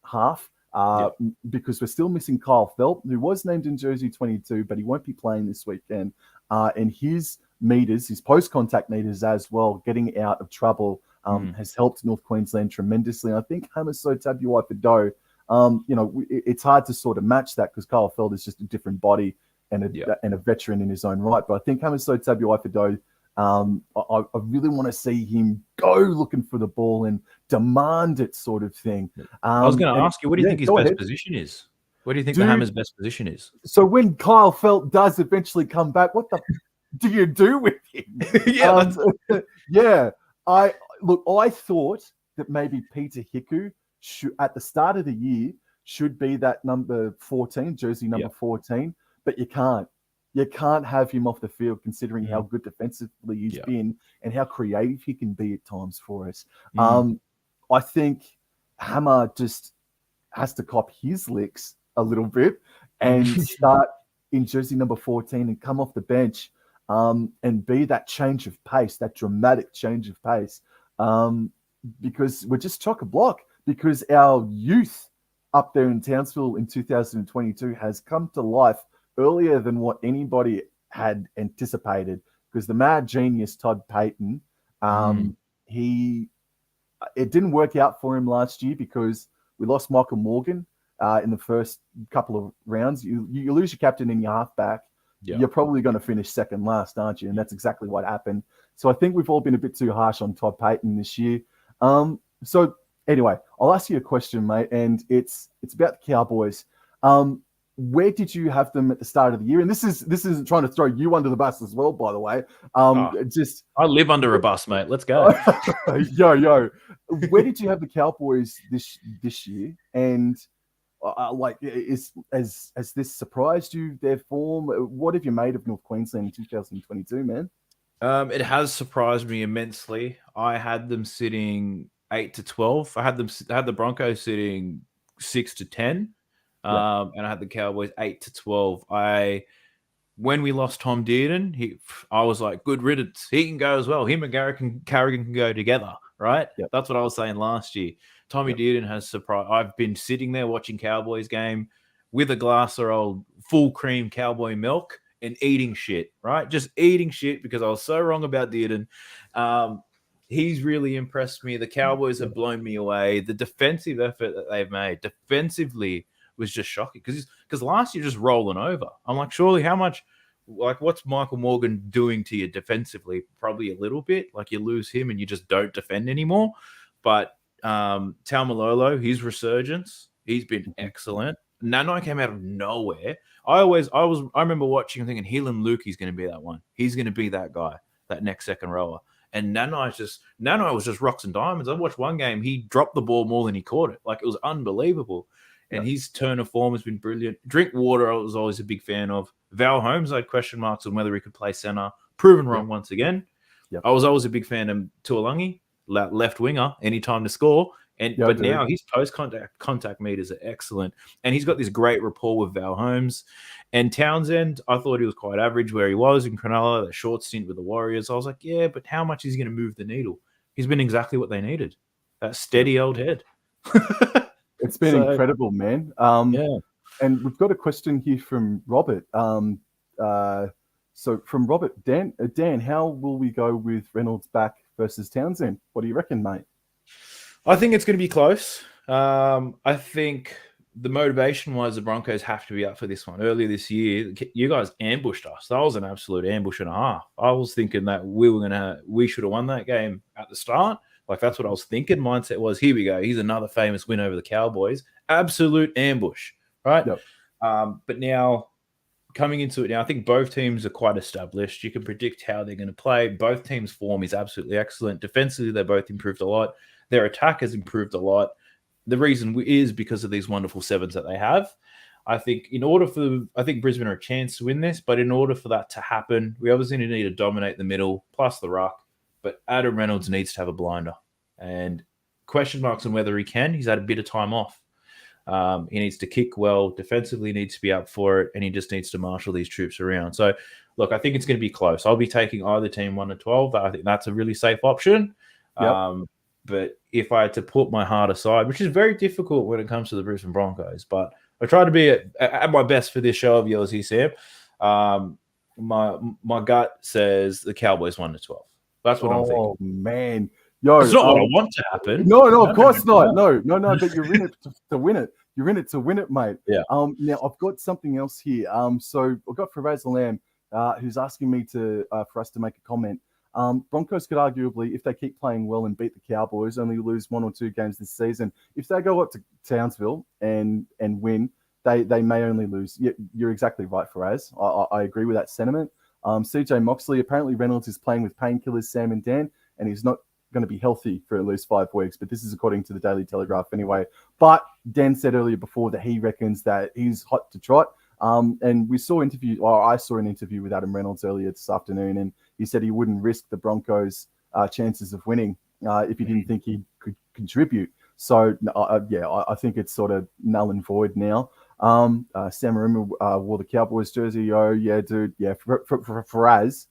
Speaker 1: half.
Speaker 2: Yeah.
Speaker 1: because we're still missing Kyle Felt, who was named in jersey 22, but he won't be playing this weekend. And his meters, his post-contact meters as well, getting out of trouble has helped North Queensland tremendously. And I think Hamiso Tabuai-Fidow, it's hard to sort of match that because Kyle Feld is just a different body and a veteran in his own right. But I think Hamiso Tabuai-Fidow, I really want to see him go looking for the ball and demand it, sort of thing.
Speaker 2: I was going to ask you, what do you think his best position is? What do you think the Hammer's best position is?
Speaker 1: So when Kyle Felt does eventually come back, what the do you do with him? I thought that maybe Peter Hiku should, at the start of the year, should be that number 14, jersey number 14, but you can't. You can't have him off the field considering how good defensively he's been and how creative he can be at times for us. I think Hammer just has to cop his licks a little bit and start in jersey number 14 and come off the bench and be that change of pace, that dramatic change of pace, because we're just chock-a-block because our youth up there in Townsville in 2022 has come to life earlier than what anybody had anticipated, because the mad genius Todd Payton, it didn't work out for him last year because we lost Michael Morgan in the first couple of rounds. You lose your captain and your halfback, you're probably going to finish second last, aren't you? And that's exactly what happened. So I think we've all been a bit too harsh on Todd Payton this year. So anyway, I'll ask you a question, mate, and it's about the Cowboys. Where did you have them at the start of the year? And this isn't trying to throw you under the bus as well, by the way.
Speaker 2: I live under a bus, mate. Let's go.
Speaker 1: Yo. Where did you have the Cowboys this year? And has this surprised you, their form? What have you made of North Queensland in 2022, man?
Speaker 2: It has surprised me immensely. I had them sitting 8 to 12. I had the Broncos sitting 6 to 10. And I had the Cowboys 8 to 12. When we lost Tom Dearden, I was like, good riddance. He can go as well. Him and Carrigan can go together, right?
Speaker 1: Yep.
Speaker 2: That's what I was saying last year. Tommy Dearden has surprised. I've been sitting there watching Cowboys game with a glass of old full cream Cowboy milk and eating shit, right? Just eating shit because I was so wrong about Dearden. He's really impressed me. The Cowboys have blown me away. The defensive effort that they've made defensively was just shocking because last year just rolling over. I'm like, surely how much, like, what's Michael Morgan doing to you defensively? Probably a little bit. Like, you lose him and you just don't defend anymore. But Taumalolo, his resurgence, he's been excellent. Nanai came out of nowhere. I remember watching and thinking, Heelan Lukey's going to be that one. He's going to be that guy, that next second rower. And Nanai was just rocks and diamonds. I watched one game, he dropped the ball more than he caught it. Like, it was unbelievable. And his turn of form has been brilliant. Drinkwater, I was always a big fan of. Val Holmes, I had question marks on whether he could play center. Proven wrong once again. Yep. I was always a big fan of Tuolangi, left winger, anytime to score. But now his post-contact meters are excellent. And he's got this great rapport with Val Holmes. And Townsend, I thought he was quite average where he was in Cronulla, that short stint with the Warriors. I was like, yeah, but how much is he going to move the needle? He's been exactly what they needed. That steady old head.
Speaker 1: It's been incredible, man. And we've got a question here from Robert. So from Robert, Dan, how will we go with Reynolds back versus Townsend? What do you reckon, mate?
Speaker 2: I think it's going to be close. I think the motivation-wise, the Broncos have to be up for this one. Earlier this year, you guys ambushed us. That was an absolute ambush and a half. I was thinking that we should have won that game at the start. Like, that's what I was thinking. Mindset was, here we go. Here's another famous win over the Cowboys. Absolute ambush, right?
Speaker 1: Yep.
Speaker 2: But now, coming into it now, I think both teams are quite established. You can predict how they're going to play. Both teams' form is absolutely excellent. Defensively, they both improved a lot. Their attack has improved a lot. The reason is because of these wonderful sevens that they have. I think Brisbane are a chance to win this, but in order for that to happen, we obviously need to dominate the middle, plus the ruck. But Adam Reynolds needs to have a blinder. And question marks on whether he can. He's had a bit of time off. He needs to kick well. Defensively needs to be up for it. And he just needs to marshal these troops around. So, look, I think it's going to be close. I'll be taking either team 1 to 12. I think that's a really safe option.
Speaker 1: Yep.
Speaker 2: But if I had to put my heart aside, which is very difficult when it comes to the Brisbane Broncos, but I try to be at my best for this show of yours here, Sam. My gut says the Cowboys 1-12. That's what I'm thinking.
Speaker 1: Oh man, yo,
Speaker 2: It's not what I want to happen.
Speaker 1: No, of course not. No. But you're in it to win it. You're in it to win it, mate.
Speaker 2: Yeah.
Speaker 1: Now I've got something else here. So I've got Faraz Lamb, who's asking me for us to make a comment. Broncos could arguably, if they keep playing well and beat the Cowboys, only lose 1 or 2 games this season. If they go up to Townsville and win, they may only lose. You're exactly right, Faraz. I agree with that sentiment. CJ Moxley, apparently Reynolds is playing with painkillers, Sam and Dan, and he's not going to be healthy for at least 5 weeks. But this is according to the Daily Telegraph anyway. But Dan said earlier before that he reckons that he's hot to trot. And I saw an interview with Adam Reynolds earlier this afternoon, and he said he wouldn't risk the Broncos' chances of winning if he didn't think he could contribute. So, I think it's sort of null and void now. Sam Marima wore the Cowboys jersey. Oh, yeah, dude. Yeah, Faraz,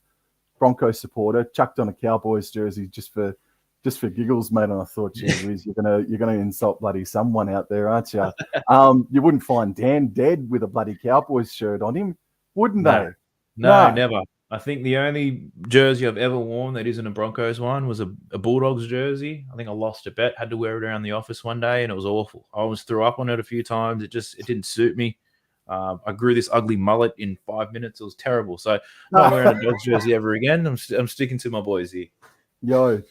Speaker 1: Broncos supporter, chucked on a Cowboys jersey just for giggles, mate. And I thought, gee whiz, you're gonna insult bloody someone out there, aren't you? You wouldn't find Dan dead with a bloody Cowboys shirt on him, wouldn't they?
Speaker 2: No, never. I think the only jersey I've ever worn that isn't a Broncos one was a Bulldogs jersey. I think I lost a bet, had to wear it around the office one day, and it was awful. I almost threw up on it a few times. It didn't suit me. I grew this ugly mullet in 5 minutes. It was terrible. So not wearing a Dogs jersey ever again. I'm sticking to my boys here.
Speaker 1: Yo.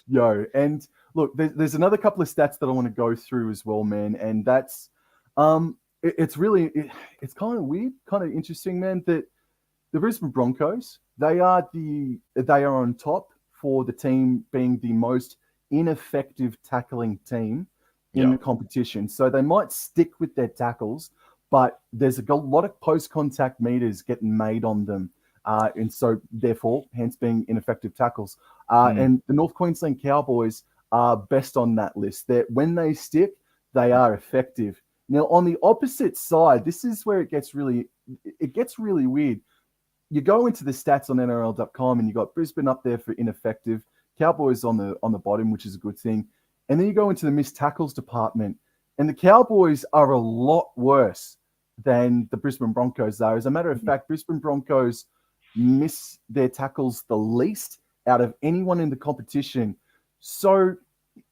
Speaker 1: And look, there's another couple of stats that I want to go through as well, man. And that's it's kind of weird, kind of interesting, man, that the Brisbane Broncos, they are on top for the team being the most ineffective tackling team in the competition. So they might stick with their tackles, but there's a lot of post-contact meters getting made on them. And so therefore, hence being ineffective tackles. And the North Queensland Cowboys are best on that list. When they stick, they are effective. Now, on the opposite side, this is where it gets really weird. You go into the stats on NRL.com and you got Brisbane up there for ineffective, Cowboys on the bottom, which is a good thing. And then you go into the missed tackles department, and the Cowboys are a lot worse than the Brisbane Broncos are. As a matter of fact, Brisbane Broncos miss their tackles the least out of anyone in the competition. So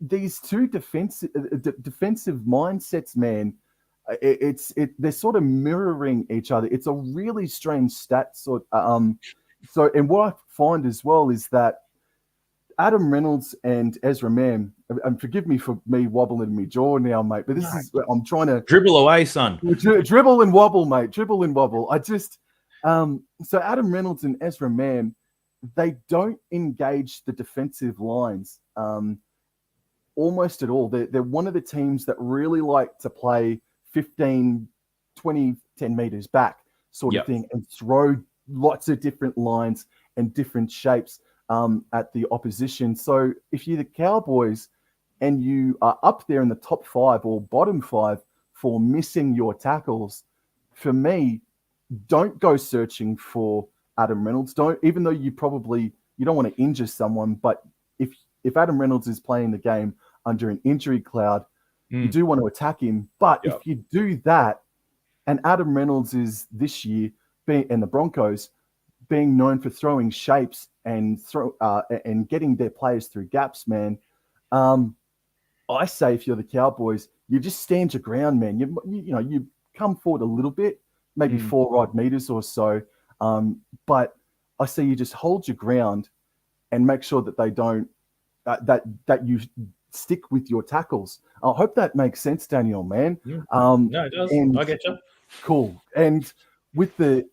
Speaker 1: these two defensive mindsets, man, they're sort of mirroring each other. It's a really strange stat sort. And what I find as well is that Adam Reynolds and Ezra Mam, and forgive me for me wobbling my jaw now, mate, but I'm trying to
Speaker 2: dribble away, son.
Speaker 1: Dribble and wobble, mate. Dribble and wobble. So Adam Reynolds and Ezra Mam, they don't engage the defensive lines almost at all. They're one of the teams that really like to play 15, 20, 10 meters back sort of thing and throw lots of different lines and different shapes at the opposition. So if you're the Cowboys and you are up there in the top 5 or bottom 5 for missing your tackles, for me, don't go searching for Adam Reynolds. Even though you don't want to injure someone, but if Adam Reynolds is playing the game under an injury cloud, you do want to attack him. But if you do that, and Adam Reynolds is this year and the Broncos being known for throwing shapes and getting their players through gaps, man. I say if you're the Cowboys, you just stand your ground, man. You come forward a little bit, maybe 4 odd meters or so. But I say you just hold your ground and make sure that they don't that you stick with your tackles. I hope that makes sense, Daniel, man.
Speaker 2: No, it does. I get you.
Speaker 1: Cool. And with the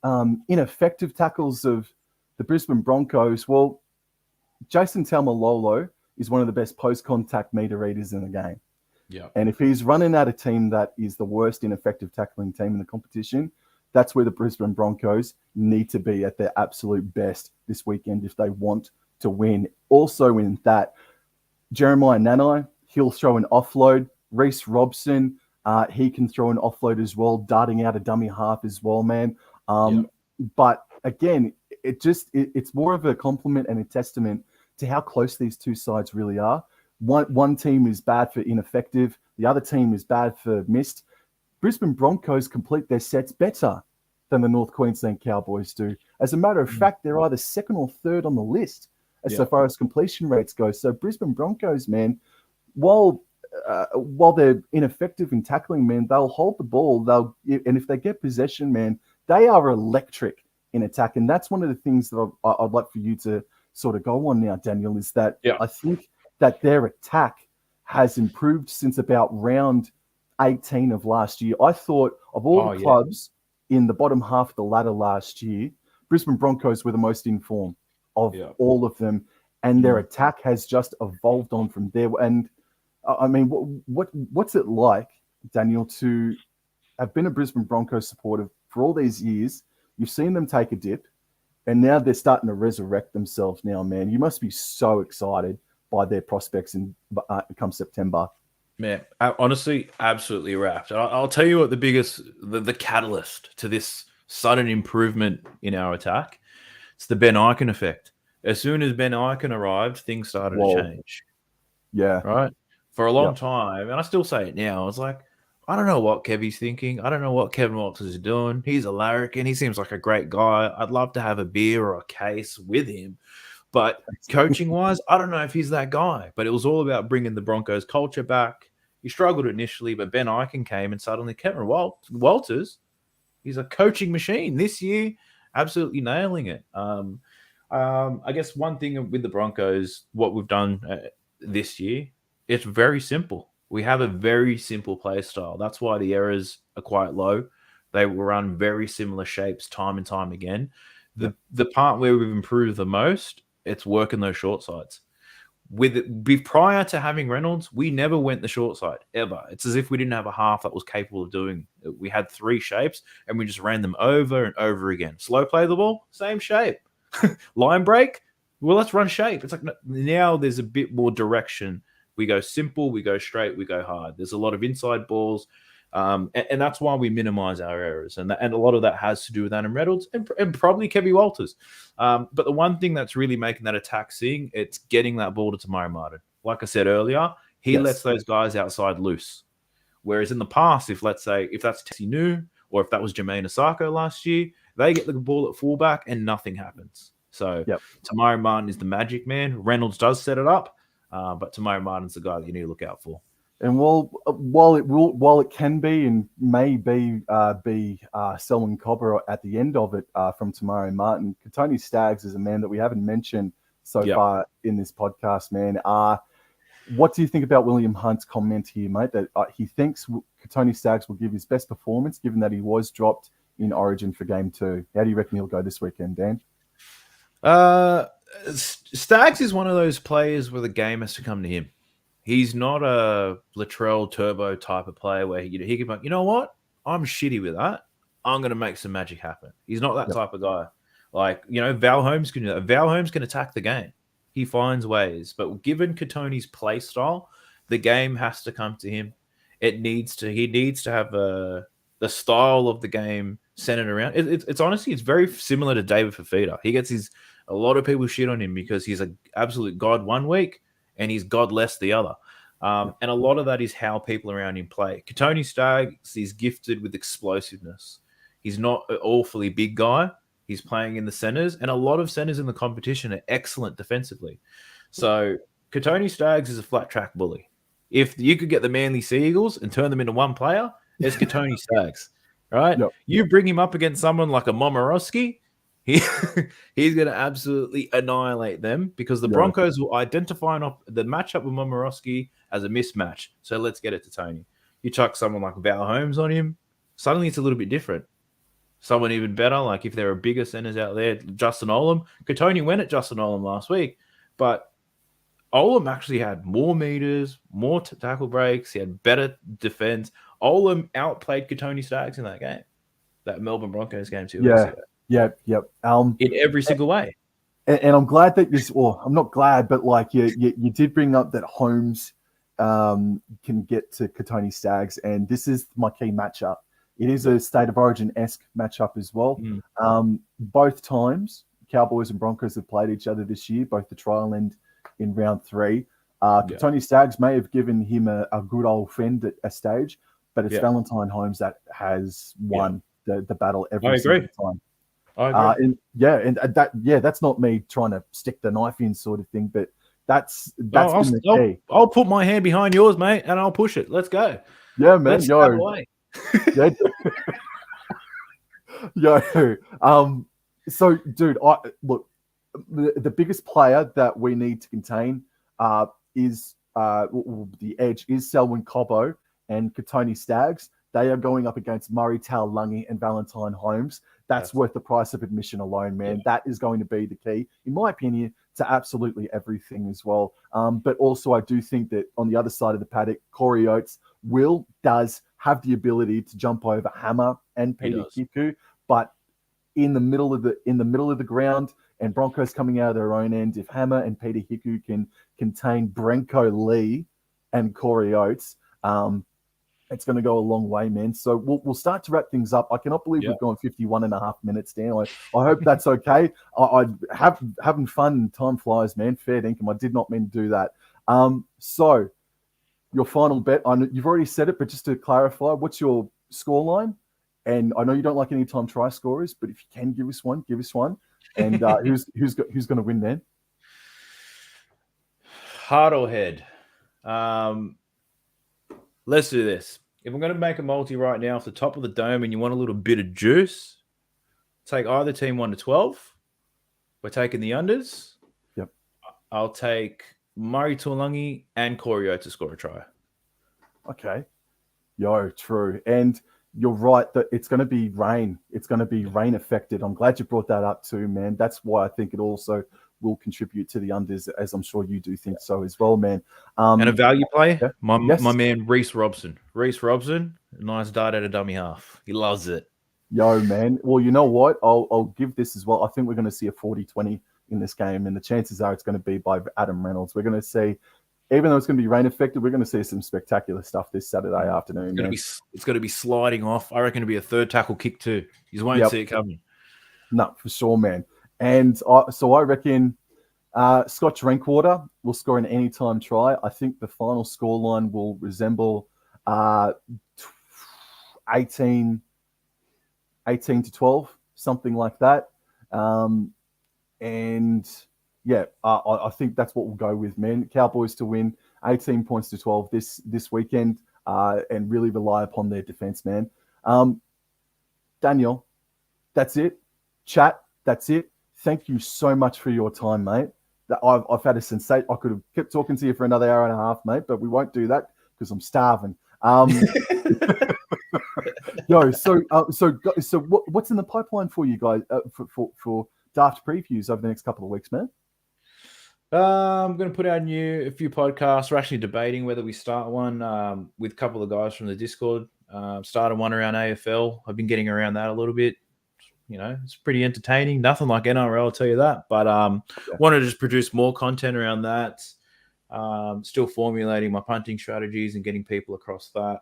Speaker 1: ineffective tackles of the Brisbane Broncos, well, Jason Taumalolo is one of the best post-contact meter readers in the game.
Speaker 2: Yeah.
Speaker 1: And if he's running at a team that is the worst ineffective tackling team in the competition, that's where the Brisbane Broncos need to be at their absolute best this weekend if they want to win. Also in that, Jeremiah Nanai, he'll throw an offload. Reece Robson, he can throw an offload as well, darting out a dummy half as well, man. But again, it's more of a compliment and a testament to how close these two sides really are. one team is bad for ineffective, the other team is bad for missed. Brisbane Broncos complete their sets better than the North Queensland Cowboys do. As a matter of fact, they're either second or third on the list so far as completion rates go. So Brisbane Broncos, man, while they're ineffective in tackling, man, they'll hold the ball. And if they get possession, man, they are electric in attack. And that's one of the things that I'd like for you to sort of go on now, Daniel, is that I think that their attack has improved since about round 18 of last year. I thought of all the clubs in the bottom half of the ladder last year, Brisbane Broncos were the most informed of all of them, and their attack has just evolved on from there. And I mean, what's it like, Daniel, to have been a Brisbane Broncos supporter for all these years? You've seen them take a dip, and now they're starting to resurrect themselves now, man. You must be so excited by their prospects come September.
Speaker 2: Man, honestly, absolutely wrapped. I'll tell you what the catalyst to this sudden improvement in our attack, it's the Ben Ikin effect. As soon as Ben Ikin arrived, things started to change.
Speaker 1: Yeah.
Speaker 2: Right? For a long time, and I still say it now, I was like, I don't know what Kevy's thinking. I don't know what Kevin Walters is doing. He's a larrikin. He seems like a great guy. I'd love to have a beer or a case with him. But coaching-wise, I don't know if he's that guy. But it was all about bringing the Broncos culture back. He struggled initially, but Ben Ikin came and suddenly Kevin Walters, he's a coaching machine this year, absolutely nailing it. I guess one thing with the Broncos, what we've done this year, it's very simple. We have a very simple play style. That's why the errors are quite low. They will run very similar shapes time and time again. The part where we've improved the most, it's working those short sides. Prior to having Reynolds, we never went the short side, ever. It's as if we didn't have a half that was capable of doing it. We had three shapes, and we just ran them over and over again. Slow play the ball, same shape. Line break, well, let's run shape. It's like now there's a bit more direction. We go simple, we go straight, we go hard. There's a lot of inside balls, and that's why we minimize our errors. And a lot of that has to do with Adam Reynolds and probably Kevin Walters. But the one thing that's really making that attack sing, it's getting that ball to Tamari Martin. Like I said earlier, he lets those guys outside loose. Whereas in the past, if that's Tessie New or if that was Jermaine Osako last year, they get the ball at fullback and nothing happens. So Tamari Martin is the magic man. Reynolds does set it up, but Tamari Martin's the guy that you need to look out for.
Speaker 1: And while it can be and may be Selwyn Cobber at the end of it from Tamari Martin, Tony Staggs is a man that we haven't mentioned so far in this podcast, man. What do you think about William Hunt's comment here, mate, that he thinks Tony Staggs will give his best performance given that he was dropped in Origin for Game 2? How do you reckon he'll go this weekend, Dan?
Speaker 2: Staggs is one of those players where the game has to come to him. He's not a Latrell Turbo type of player where he can be like, you know what? I'm shitty with that. I'm going to make some magic happen. He's not that type of guy. Like, Val Holmes can do that. Val Holmes can attack the game. He finds ways. But given Katoni's play style, the game has to come to him. He needs to have the style of the game centered around. It's honestly, it's very similar to David Fafita. He gets a lot of people shit on him because he's an absolute god one week and he's godless the other. And a lot of that is how people around him play. Tony Staggs is gifted with explosiveness. He's not an awfully big guy. He's playing in the centers, and a lot of centers in the competition are excellent defensively. So Tony Staggs is a flat track bully. If you could get the Manly Sea Eagles and turn them into one player, it's Tony Staggs, right? Yep. You bring him up against someone like a Momorowski, he's going to absolutely annihilate them because the Broncos will identify the matchup with Momorowski as a mismatch. So let's get it to Tony. You chuck someone like Val Holmes on him, suddenly it's a little bit different. Someone even better, like if there are bigger centers out there, Justin Olam. Tony went at Justin Olam last week, but Olam actually had more meters, more tackle breaks. He had better defense. Olam outplayed Tony Staggs in that game, that Melbourne Broncos game too.
Speaker 1: Yep.
Speaker 2: In every single way.
Speaker 1: And I'm glad that I'm not glad, but like you did bring up that Holmes can get to Tony Staggs, and this is my key matchup. It is a State of Origin-esque matchup as well. Both times, Cowboys and Broncos have played each other this year, both the trial and in round 3. Tony Staggs may have given him a good old fend at a stage, but it's Valentine Holmes that has won the battle every single time.
Speaker 2: I agree.
Speaker 1: That's not me trying to stick the knife in sort of thing, but that's been the key.
Speaker 2: I'll put my hand behind yours, mate, and I'll push it. Let's go.
Speaker 1: Yeah, man.
Speaker 2: Let's go away.
Speaker 1: So, dude, look, the biggest player that we need to contain is the edge is Selwyn Cobbo and Katoni Staggs. They are going up against Murray Taulagi and Valentine Holmes. That's worth the price of admission alone, man. Yeah. That is going to be the key, in my opinion, to absolutely everything as well. But also, I do think that on the other side of the paddock, Corey Oates does have the ability to jump over Hammer and Peter Hiku, but in the middle of the ground, and Broncos coming out of their own end, if Hammer and Peter Hiku can contain Brenko Lee and Corey Oates, it's going to go a long way, man. So we'll start to wrap things up. I cannot believe we've gone 51 and a half minutes down. I hope that's okay. I'm having fun. Time flies, man. Fair dinkum. I did not mean to do that. So your final bet, you've already said it, but just to clarify, what's your scoreline? And I know you don't like any time try scorers, but if you can give us one. And who's going to win, man?
Speaker 2: Heart or head? Let's do this. If I'm going to make a multi right now off the top of the dome and you want a little bit of juice, take either team 1-12. We're taking the unders.
Speaker 1: Yep.
Speaker 2: I'll take Murray Taulagi and Corey Oates to score a try.
Speaker 1: Okay. True. And you're right that it's going to be rain. It's going to be rain affected. I'm glad you brought that up too, man. That's why I think it also will contribute to the unders, as I'm sure you do think so as well, man.
Speaker 2: And a value play, my man Reece Robson. Reece Robson, a nice dart at a dummy half. He loves it.
Speaker 1: Yo, man. Well, you know what? I'll give this as well. I think we're going to see a 40-20 in this game, and the chances are it's going to be by Adam Reynolds. We're going to see, even though it's going to be rain affected, we're going to see some spectacular stuff this Saturday afternoon.
Speaker 2: It's going to be sliding off. I reckon it'll be a third tackle kick too. You won't see it coming.
Speaker 1: No, for sure, man. And so I reckon Scott Drinkwater will score an anytime try. I think the final scoreline will resemble 18-12, something like that. I think that's what we'll go with, man. Cowboys to win 18 points to 12 this weekend and really rely upon their defense, man. Daniel, that's it. Chat, that's it. Thank you so much for your time, mate. I've had a sensation. I could have kept talking to you for another hour and a half, mate, but we won't do that because I'm starving. So what's in the pipeline for you guys for draft previews over the next couple of weeks, man?
Speaker 2: I'm going to put out a few podcasts. We're actually debating whether we start one with a couple of guys from the Discord. Started one around AFL. I've been getting around that a little bit. You know, it's pretty entertaining. Nothing like NRL, I'll tell you that. But wanted to just produce more content around that. Still formulating my punting strategies and getting people across that.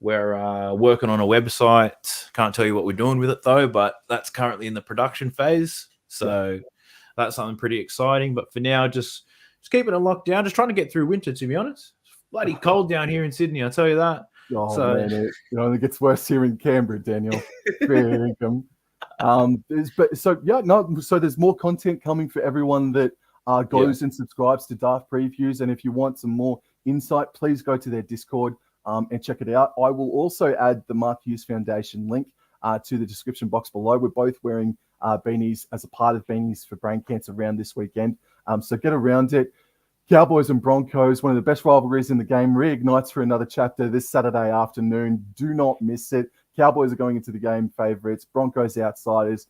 Speaker 2: We're working on a website. Can't tell you what we're doing with it, though, but that's currently in the production phase. So that's something pretty exciting. But for now, just keeping it locked down. Just trying to get through winter, to be honest. It's bloody cold down here in Sydney, I'll tell you that.
Speaker 1: Man, it gets worse here in Canberra, Daniel. So there's more content coming for everyone that goes and subscribes to Daft Previews. And if you want some more insight, please go to their Discord and check it out. I will also add the Mark Hughes Foundation link to the description box below. We're both wearing beanies as a part of Beanies for Brain Cancer Round this weekend. So get around it. Cowboys and Broncos, one of the best rivalries in the game, reignites for another chapter this Saturday afternoon. Do not miss it. Cowboys are going into the game favorites. Broncos outsiders.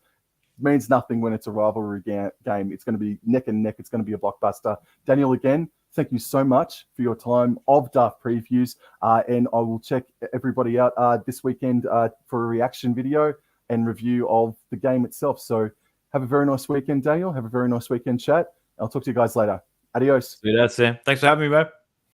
Speaker 1: Means nothing when it's a rivalry game. It's going to be neck and neck. It's going to be a blockbuster. Daniel, again, thank you so much for your time of Daft Previews. And I will check everybody out this weekend for a reaction video and review of the game itself. So have a very nice weekend, Daniel. Have a very nice weekend, chat. I'll talk to you guys later. Adios.
Speaker 2: See you, Sam. Thanks for having me, bro.